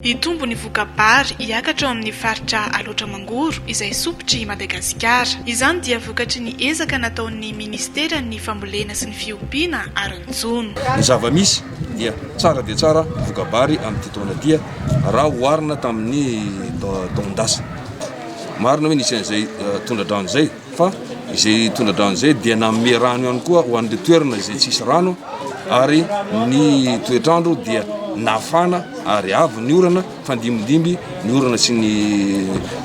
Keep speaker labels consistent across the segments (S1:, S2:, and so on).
S1: Itombo ny vokabary hiakatra ao amin'ny faritra Aloatramangoro izay sopitry Madagasikara. Izany dia vokatry ny ezaka nataon'ny Ministeran'ny Fambolena sy ny Fiompiana Aronjono.
S2: Ny zava-misy dia tsara dia tsara vokabary amin'ity taona dia raha oharina tamin'ny taondasa. Marina hoe nisy an'izay tondradrano izay fa izay tondradrano izay dia nanome rano ihany koa ho an'ilay toerana izay tsisy rano ary ny toetrandro dia nafana ary avy ny orana fandimindimby ny orana sy ny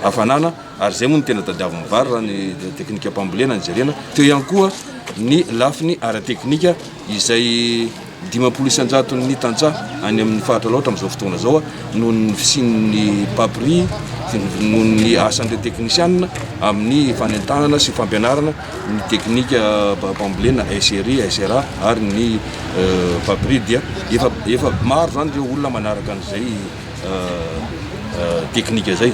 S2: hafanana ary zay moa ny tena tadiavin'ny vary raha ny teknika mpambolena ny jerena. Teo ihany koa ny lafiny ara-teknika izay 500 ny tantsaha any amin'ny faritra loatra amin'izao fotoana zao noho ny fisian'ny papri noho ny asan'ireo teknisianina amin'ny fanentanana sy fampianarana ny teknika mpambolena SRI, SRA ary ny papri dia efa maro zany ireo olona manaraka an'izay teknika zay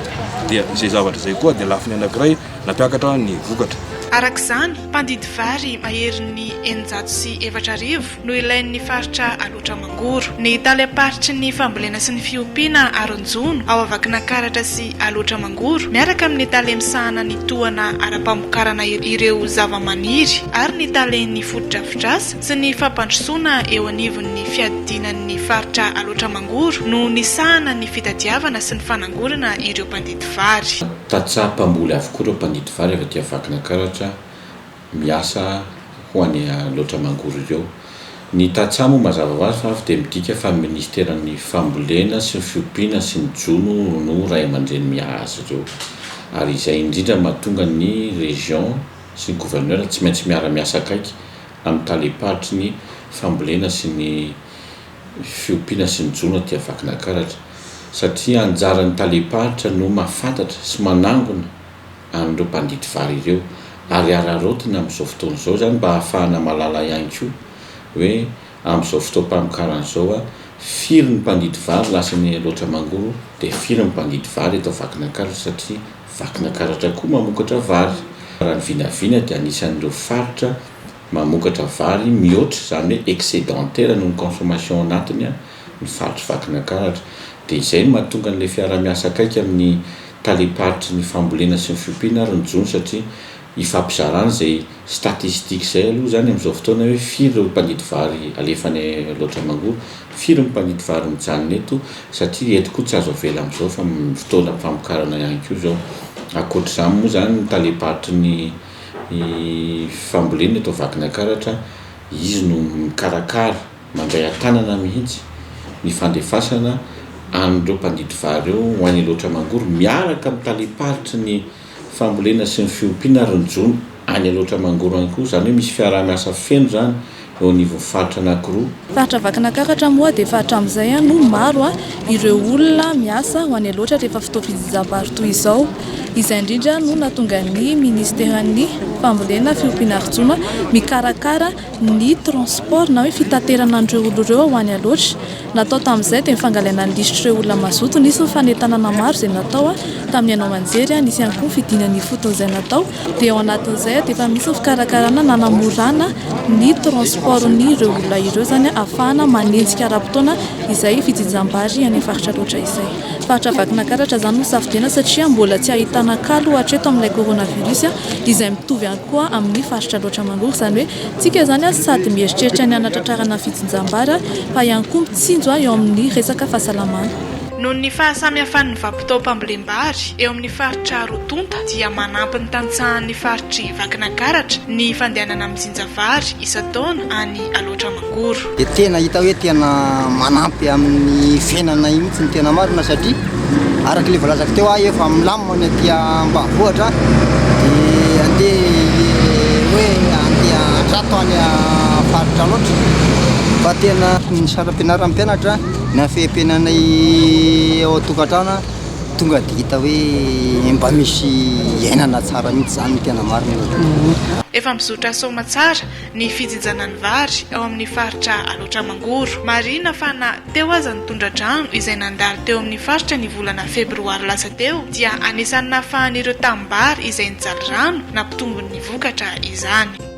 S2: dia izay zavatra zay koa dia lafiny anankiray nampiakatra ny vokatra.
S1: Arak'izany, mpandidy vary maherin'ny 900 no ilain'ny faritra Aloatramangoro. Ny taleparitry ny fambolena sy ny fiompiana Aronjono ao Avakinankaratra sy Aloatramangoro miaraka amin'ny talemisahana ny tohana ara-pamokarana ireo zava-maniry ary ny talen'ny fotodrafitrasa sy ny fampandrosoana eo anivon'ny fiadinan'ny faritra Aloatramangoro no nisahana ny fitadiavana sy ny fanangorana ireo mpandidy vary.
S3: Tatsaha mpamboly avokoa ireo mpandidy vary avy aty Avakinankaratra miasa ho any Aloatramangoro ireo. Ny tatsaha moa mazava ho azy fa avy dia midika fa Ministeran'ny Fambolena sy ny Fiompiana sy ny Jono no ray aman-dreny miazy ireo. Ary izay indrindra mahatonga ny région sy ny gouverneur tsy maintsy miara-miasa akaiky amin'ny taleparitry ny fambolena sy ny Fiompiana sy ny Jono aty Avakinankaratra. Satria anjaran'ny taleparitra no mahafantatra sy manangona an'ireo mpandidy vary ireo ary ararotina amin'izao fotoana izao zany mba ahafahana malala ihany koa hoe amin'izao fotoam-pamokarana izao firy ny mpandidy vary lasany Aloatramangoro dia firy ny mpandidy vary eto Avakinankaratra satria Avakinankaratra koa mamokatra vary. Raha ny vinavina dia anisan'ireo faritra mamokatra vary mihoatra zany hoe excédentaire noho ny consommation anatiny ny faritra Avakinankaratra. Dia izay no mahatonga an'ilay fiara-miasa akaiky amin'ny taleparitry ny fambolena sy ny fiompiana Aronjono satria hifampizarana izay statistika izay aloha zany amin'izao fotoana hoe firy ireo mpandidy vary alefany Aloatramangoro, firy mpandidy vary mijanona eto satria eto koa tsy azo avela amin'izao fa fotoana famokarana ihany koa izao. Ankoatr'izany moa zany ny taleparitry ny fambolena eto Avakinankaratra izy no mikarakara mandray an-tanana mihitsy ny fandefasana an'ireo mpandidy vary eo ho any Aloatramangoro miaraka amin'ny taleparitry ny fambolena sy ny fiompiana Aronjono any Aloatramangoro ihany koa zany hoe misy fiara-miasa feno zany eo anivon'ny faritra anankiroa.
S4: Faritra Avakinankaratra moa dia faritra amin'izay no maro ireo olona miasa ho any Aloatra rehefa fotoam-pidiram-bary toy izao. Izay indrindra no nahatonga ny Ministeran'ny Fambolena Fiompiana Aronjono mikarakara ny transport na hoe fitaterana an'ireo olona ireo ho any Aloatra. Natao tamin'izay dia mifangalaina ny lisitry ireo olona mazoto nisy ny fanentanana maro izay natao tamin'ny anao manjery nisy ihany koa fidinan'ny fotony izay natao dia ao anatin'izay dia efa misy ny fikarakarana nanamorana ny transportny ireo olona ireo zany ahafahana manenjika ara-potoana izay fidinjam-bary any faritra loatra izay. Faritra Avakinankaratra zany no safidiana satria mbola tsy ahitana kalo hatreto amin'ilay coronavirus izay mitovy ihany koa amin'ny faritra Aloatramangoro zany hoe tsika zany sady mieritreritra ny hanatratrarana fidinjam-bary fa ihany koa mitsinjo eo amin'ny resaka fahasalamana.
S1: Noho ny fahasamihafan'ny vanim-potoam-pambolem-bary eo amin'ny faritra Rotonta dia manampy ny tantsahan'ny faritry Avakinankaratra ny fandehanana amin'ny jinjavary isan-taona any Aloatramangoro.
S5: Dia tena hita hoe tena manampy amin'ny fiainana iny mihitsy ny tena marina satria araka ilay voalazako teo efa milamina ny aty ambanivohitra dia andeha hoe andeha andrato any faritra loatra fa tena ny saram-pianarana mpianatra na fiampiananay ao an-tokantrano tonga dia hita hoe mba misy iainana tsara mihitsy zany ny tena marina.
S1: Efa mizotra soma tsara ny fijinjanan'ny vary ao amin'ny faritra Aloatramangoro. Marina fa na teo aza ny tondradrano izay nandalo teo amin'ny faritra ny volana febroary lasa teo dia anisan'ny nahafahan'ireo tanimbary izay nijaly rano nampitombo ny vokatra izany.